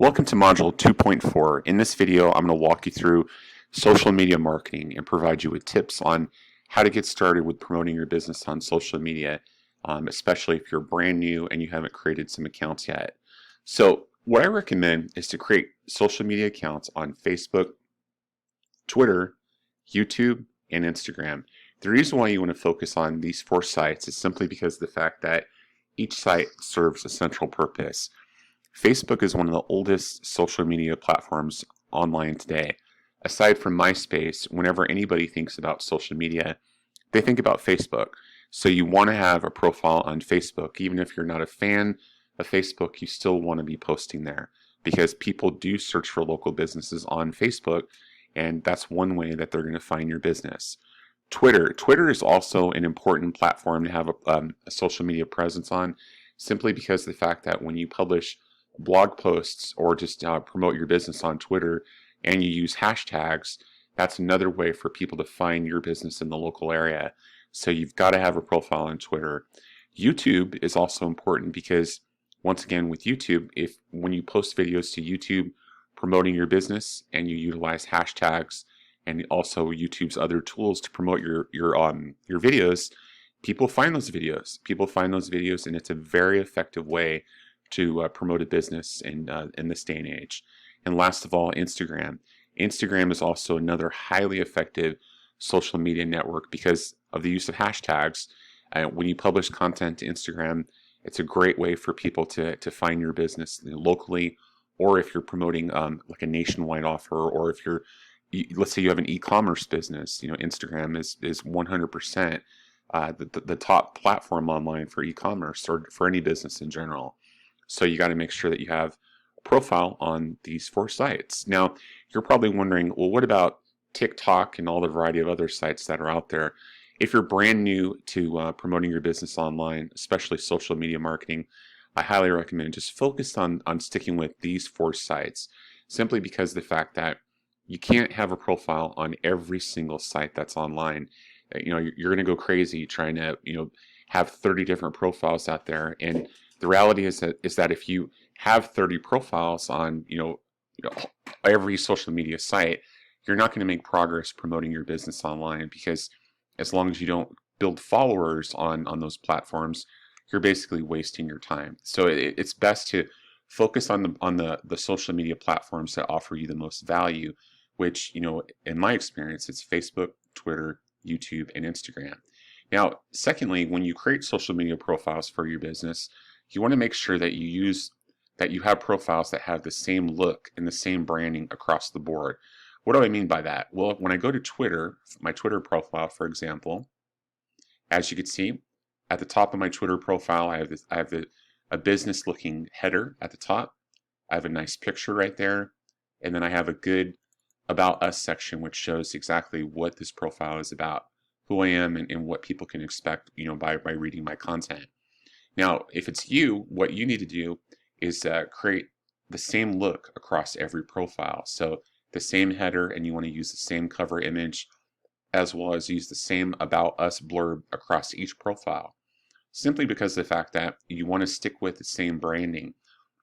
Welcome to Module 2.4. In this video, I'm going to walk you through social media marketing and provide you with tips on how to get started with promoting your business on social media, especially if you're brand new and you haven't created some accounts yet. So what I recommend is to create social media accounts on Facebook, Twitter, YouTube, and Instagram. The reason why you want to focus on these 4 sites is simply because of the fact that each site serves a central purpose. Facebook is one of the oldest social media platforms online today. Aside from MySpace, whenever anybody thinks about social media, they think about Facebook. So you want to have a profile on Facebook. Even if you're not a fan of Facebook, you still want to be posting there because people do search for local businesses on Facebook, and that's one way that they're going to find your business. Twitter is also an important platform to have a social media presence on, simply because of the fact that when you publish blog posts or just promote your business on Twitter and you use hashtags, that's another way for people to find your business in the local area. So you've got to have a profile on Twitter. YouTube is also important because, once again, with YouTube, when you post videos to YouTube promoting your business and you utilize hashtags and also YouTube's other tools to promote your videos, people find those videos, and it's a very effective way to promote a business in this day and age. And last of all, Instagram. Instagram is also another highly effective social media network because of the use of hashtags. When you publish content to Instagram, it's a great way for people to find your business locally, or if you're promoting like a nationwide offer, or if let's say you have an e-commerce business, Instagram is 100% the top platform online for e-commerce or for any business in general. So you got to make sure that you have a profile on these 4 sites. Now, you're probably wondering, well, what about TikTok and all the variety of other sites that are out there? If you're brand new to promoting your business online, especially social media marketing, I highly recommend just focus on sticking with these 4 sites, simply because of the fact that you can't have a profile on every single site that's online. You're going to go crazy trying to have 30 different profiles out there. And the reality is that if you have 30 profiles on every social media site, you're not going to make progress promoting your business online, because as long as you don't build followers on those platforms, you're basically wasting your time. So it's best to focus on the social media platforms that offer you the most value, which in my experience, it's Facebook, Twitter, YouTube, and Instagram. Now, secondly, when you create social media profiles for your business, you want to make sure that you have profiles that have the same look and the same branding across the board. What do I mean by that? Well, when I go to Twitter, my Twitter profile, for example, as you can see, at the top of my Twitter profile, I have a business-looking header at the top. I have a nice picture right there, and then I have a good About Us section, which shows exactly what this profile is about, who I am, and what people can expect, by reading my content. Now, if it's you, what you need to do is create the same look across every profile. So the same header, and you want to use the same cover image, as well as use the same About Us blurb across each profile, simply because of the fact that you want to stick with the same branding.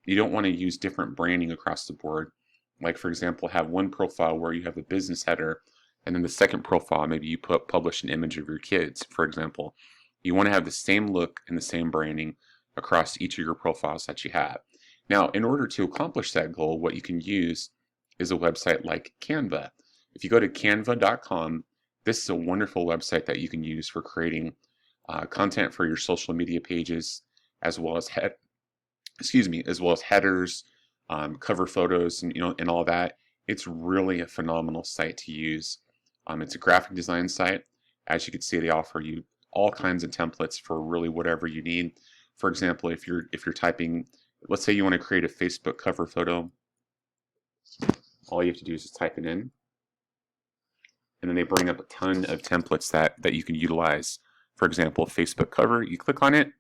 You don't want to use different branding across the board. Like, for example, have one profile where you have a business header, and then the second profile, maybe you publish an image of your kids, for example. You want to have the same look and the same branding across each of your profiles that you have. Now, in order to accomplish that goal, what you can use is a website like Canva. If you go to canva.com, this is a wonderful website that you can use for creating content for your social media pages, as well as headers, cover photos, and all that. It's really a phenomenal site to use. It's a graphic design site. As you can see, they offer you all kinds of templates for really whatever you need. For example, if you're typing, let's say you want to create a Facebook cover photo, all you have to do is just type it in, and then they bring up a ton of templates that you can utilize. For example, Facebook cover, you click on it,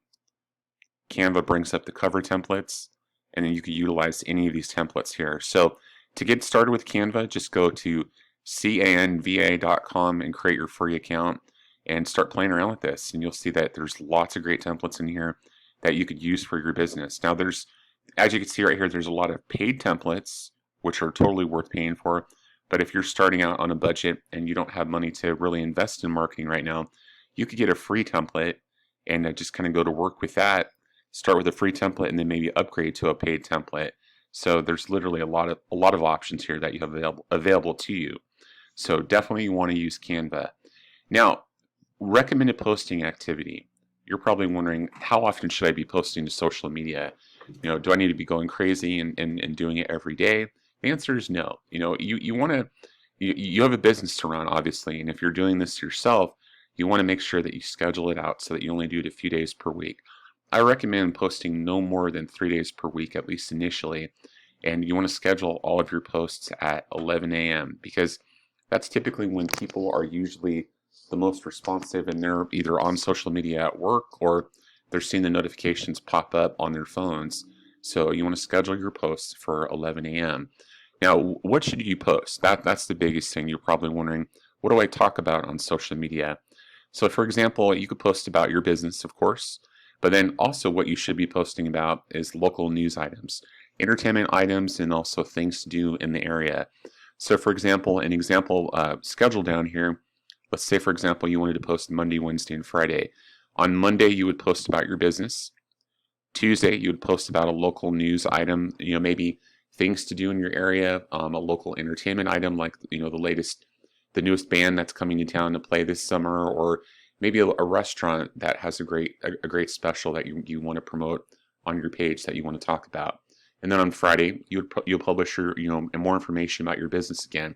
Canva brings up the cover templates, and then you can utilize any of these templates here. So to get started with Canva, just go to canva.com and create your free account and start playing around with this, and you'll see that there's lots of great templates in here that you could use for your business. Now, there's As you can see right here, there's a lot of paid templates, which are totally worth paying for. But if you're starting out on a budget and you don't have money to really invest in marketing right now, you could get a free template and just kind of go to work with that. Start with a free template and then maybe upgrade to a paid template. So there's literally a lot of options here that you have available to you. So definitely you want to use Canva. Now, recommended posting activity. You're probably wondering, how often should I be posting to social media? Do I need to be going crazy and doing it every day? The answer is no. You want to, you have a business to run, obviously, and if you're doing this yourself, you want to make sure that you schedule it out so that you only do it a few days per week. I recommend posting no more than 3 days per week, at least initially, and you want to schedule all of your posts at 11 a.m. because that's typically when people are usually the most responsive, and they're either on social media at work or they're seeing the notifications pop up on their phones. So you want to schedule your posts for 11 a.m. Now, what should you post? That's the biggest thing. You're probably wondering, what do I talk about on social media? So for example, you could post about your business, of course, but then also what you should be posting about is local news items, entertainment items, and also things to do in the area. So for example, an example schedule down here, let's say for example you wanted to post Monday, Wednesday, and Friday. On Monday you would post about your business. Tuesday you would post about a local news item, maybe things to do in your area, a local entertainment item like the newest band that's coming to town to play this summer, or maybe a restaurant that has a great special that you want to promote on your page that you want to talk about. And then on Friday, you'll publish your more information about your business again,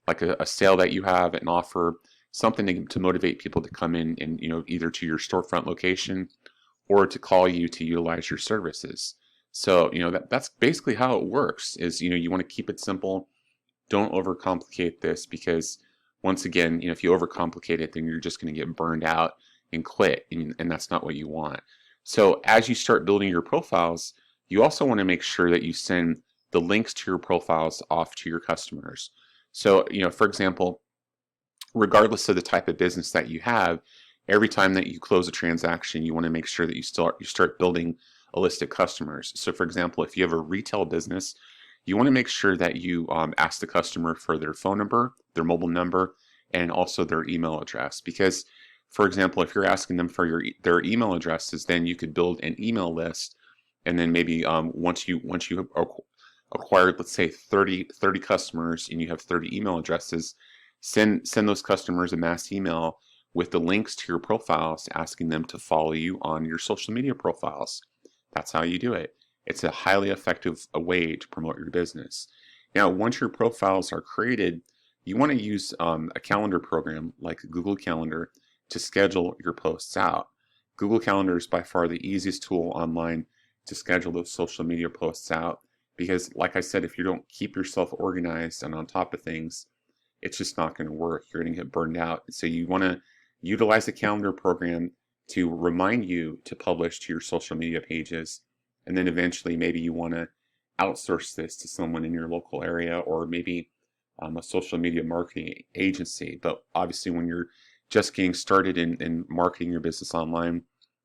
like a sale that you have, an offer, something to motivate people to come in and either to your storefront location or to call you to utilize your services. So that's basically how it works. Is you want to keep it simple. Don't overcomplicate this, because once again, if you overcomplicate it, then you're just going to get burned out and quit, and that's not what you want. So as you start building your profiles, you also want to make sure that you send the links to your profiles off to your customers. So, for example, regardless of the type of business that you have, every time that you close a transaction, you want to make sure that you start building a list of customers. So for example, if you have a retail business, you want to make sure that you ask the customer for their phone number, their mobile number, and also their email address. Because, for example, if you're asking them for their email addresses, then you could build an email list, and then maybe once you acquired, let's say 30 customers, and you have 30 email addresses, send those customers a mass email with the links to your profiles, asking them to follow you on your social media profiles. That's how you do it. It's a highly effective way to promote your business. Now, once your profiles are created, you want to use a calendar program like Google Calendar to schedule your posts out. Google Calendar is by far the easiest tool online to schedule those social media posts out, because like I said, if you don't keep yourself organized and on top of things, it's just not going to work. You're going to get burned out. So you want to utilize the calendar program to remind you to publish to your social media pages, and then eventually maybe you want to outsource this to someone in your local area, or maybe a social media marketing agency. But obviously when you're just getting started in marketing your business online,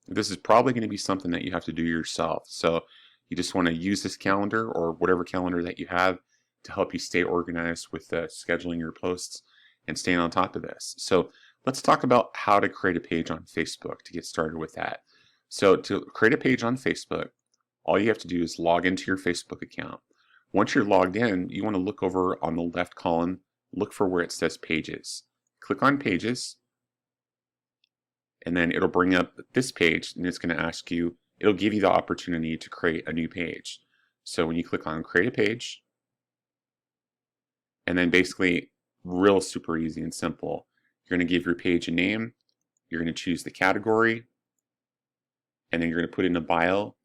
this is probably going to be something that you have to do yourself. So you just want to use this calendar or whatever calendar that you have to help you stay organized with scheduling your posts and staying on top of this. So let's talk about how to create a page on Facebook to get started with that. So to create a page on Facebook, all you have to do is log into your Facebook account. Once you're logged in, you want to look over on the left column, look for where it says Pages. Click on Pages, and then it'll bring up this page, and it's going to ask you, it'll give you the opportunity to create a new page. So when you click on Create a Page, and then basically real super easy and simple, you're going to give your page a name, you're going to choose the category, and then you're going to put in a bio.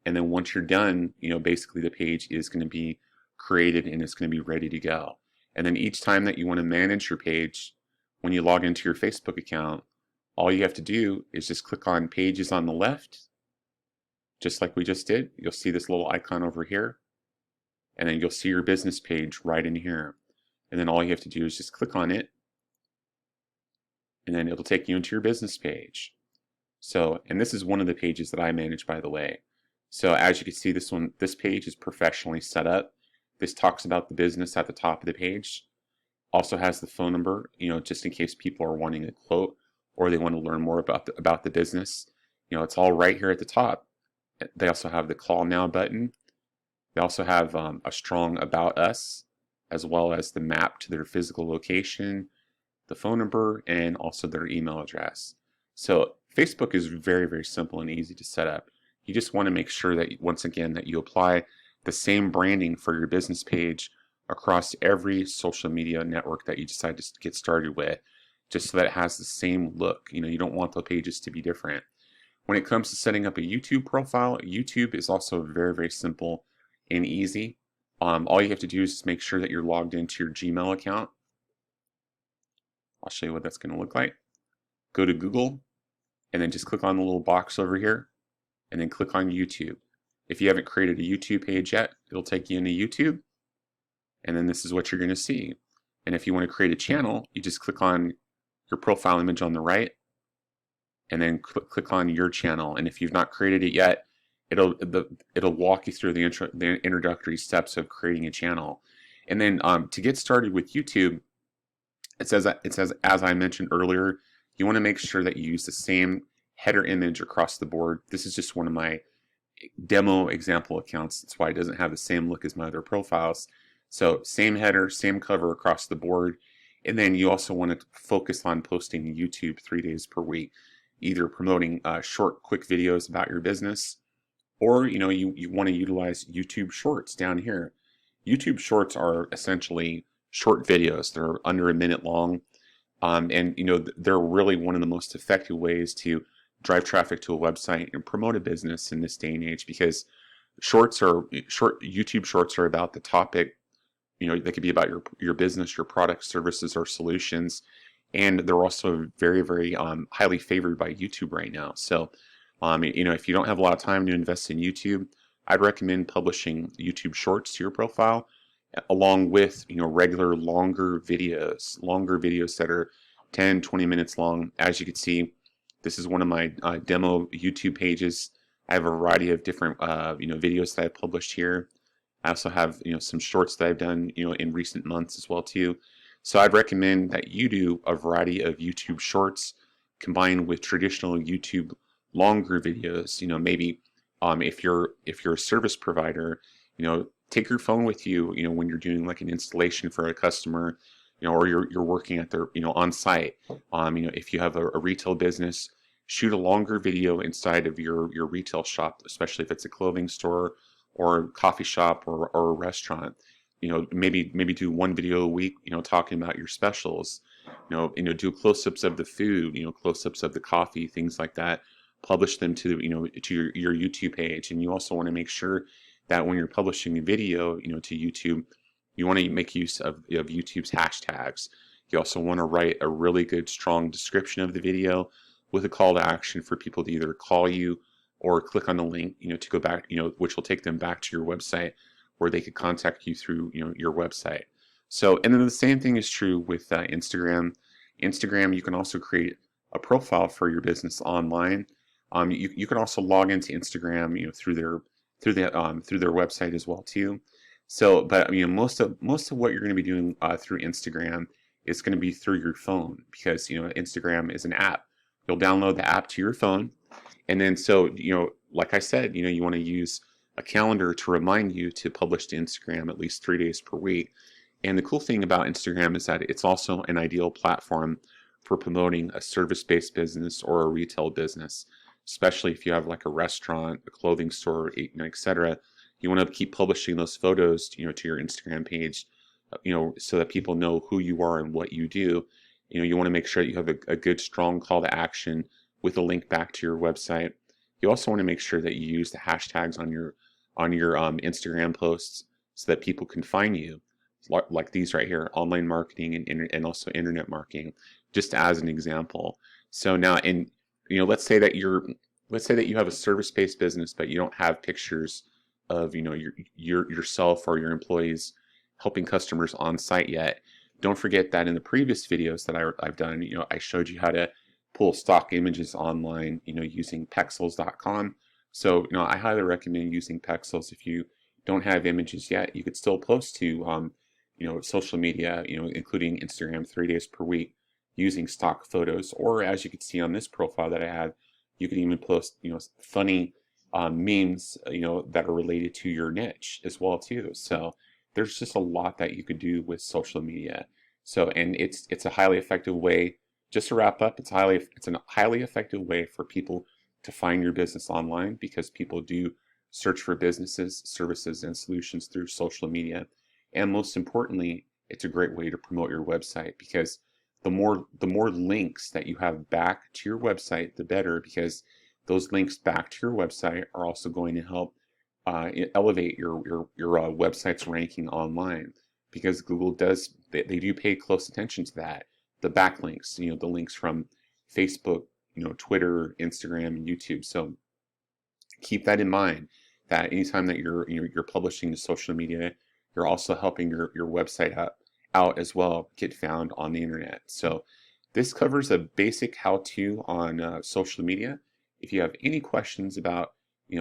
And then once you're done, basically the page is going to be created and it's going to be ready to go. And then each time that you want to manage your page, when you log into your Facebook account, all you have to do is just click on Pages on the left, just like we just did. You'll see this little icon over here, and then you'll see your business page right in here. And then all you have to do is just click on it, and then it'll take you into your business page. So, and this is one of the pages that I manage, by the way. So as you can see, this page is professionally set up. This talks about the business at the top of the page. Also has the phone number, just in case people are wanting a quote or they want to learn more about the business. It's all right here at the top. They also have the call now button. They also have a strong about us, as well as the map to their physical location, the phone number, and also their email address. So Facebook is very, very simple and easy to set up. You just want to make sure that, once again, that you apply the same branding for your business page across every social media network that you decide to get started with, just so that it has the same look. You don't want the pages to be different. When it comes to setting up a YouTube profile, YouTube is also very, very simple and easy. All you have to do is just make sure that you're logged into your Gmail account. I'll show you what that's going to look like. Go to Google, and then just click on the little box over here, and then click on YouTube. If you haven't created a YouTube page yet, it'll take you into YouTube, and then this is what you're going to see. And if you want to create a channel, you just click on your profile image on the right, and then click on your channel. And if you've not created it yet, it'll walk you through the introductory steps of creating a channel. And then to get started with YouTube, it says as I mentioned earlier, you want to make sure that you use the same header image across the board. This is just one of my demo example accounts. That's why it doesn't have the same look as my other profiles. So same header, same cover across the board. And then you also want to focus on posting to YouTube 3 days per week, either promoting short, quick videos about your business, or you want to utilize YouTube Shorts down here. YouTube Shorts are essentially short videos. They're under a minute long, and they're really one of the most effective ways to drive traffic to a website and promote a business in this day and age, because YouTube Shorts are about the topic. They could be about your business, your products, services, or solutions, and they're also very, very highly favored by YouTube right now. So, if you don't have a lot of time to invest in YouTube, I'd recommend publishing YouTube Shorts to your profile, along with regular longer videos that are 10, 20 minutes long. As you can see, this is one of my demo YouTube pages. I have a variety of different videos that I've published here. I also have some shorts that I've done in recent months as well too. So I'd recommend that you do a variety of YouTube Shorts combined with traditional YouTube longer videos. Maybe if you're a service provider, take your phone with you when you're doing like an installation for a customer, or you're working at their on site. If you have a retail business, shoot a longer video inside of your retail shop, especially if it's a clothing store or a coffee shop or a restaurant. Maybe do one video a week, talking about your specials. Do close-ups of the food, close-ups of the coffee, things like that. Publish them to your YouTube page. And you also want to make sure that when you're publishing a video to YouTube, you want to make use of YouTube's hashtags. You also want to write a really good strong description of the video with a call to action for people to either call you or click on the link to go back, which will take them back to your website, where they could contact you through your website. So, and then the same thing is true with Instagram. Instagram, you can also create a profile for your business online. You can also log into Instagram through their website as well too. So, but most of what you're going to be doing through Instagram is going to be through your phone, because Instagram is an app. You'll download the app to your phone, and then like I said, you want to use a calendar to remind you to publish to Instagram at least 3 days per week. And the cool thing about Instagram is that it's also an ideal platform for promoting a service-based business or a retail business, especially if you have like a restaurant, a clothing store, etc. You want to keep publishing those photos, to your Instagram page, so that people know who you are and what you do. You want to make sure that you have a good, strong call to action with a link back to your website. You also want to make sure that you use the hashtags on your Instagram posts so that people can find you, like these right here: online marketing and also internet marketing, just as an example. So now, let's say that you have a service-based business, but you don't have pictures of yourself or your employees helping customers on site yet. Don't forget that in the previous videos that I've done, I showed you how to pull stock images online, using Pexels.com. So, I highly recommend using Pexels. If you don't have images yet, you could still post to, social media, including Instagram 3 days per week using stock photos. Or as you can see on this profile that I have, you can even post, funny memes, that are related to your niche as well too. So there's just a lot that you could do with social media. So, and it's a highly effective way. Just to wrap up, it's a highly effective way for people to find your business online, because people do search for businesses, services, and solutions through social media. And most importantly, it's a great way to promote your website, because the more links that you have back to your website, the better, because those links back to your website are also going to help elevate your website's ranking online, because Google they do pay close attention to that. The backlinks, the links from Facebook, Twitter, Instagram, and YouTube. So keep that in mind, that anytime that you're publishing to social media, you're also helping your website out as well, get found on the internet. So this covers a basic how-to on social media. If you have any questions about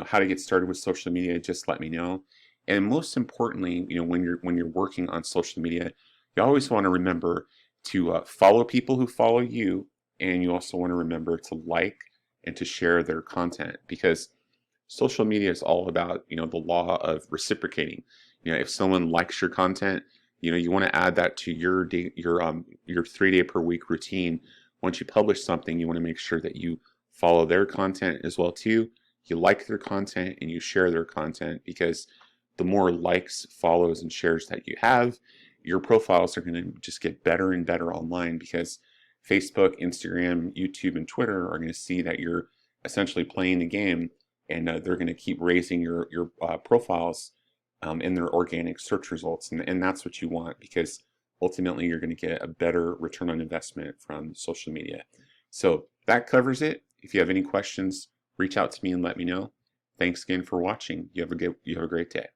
how to get started with social media, just let me know. And most importantly, when you're working on social media, you always want to remember to follow people who follow you, and you also want to remember to like and to share their content, because social media is all about the law of reciprocating. If someone likes your content, you want to add that to your 3 day per week routine. Once you publish something, you want to make sure that you follow their content as well too. You like their content and you share their content, because the more likes, follows, and shares that you have, your profiles are going to just get better and better online, because Facebook, Instagram, YouTube, and Twitter are going to see that you're essentially playing the game, and they're going to keep raising your profiles in their organic search results, and that's what you want, because ultimately you're going to get a better return on investment from social media. So that covers it. If you have any questions, reach out to me and let me know. Thanks again for watching. You have a great day.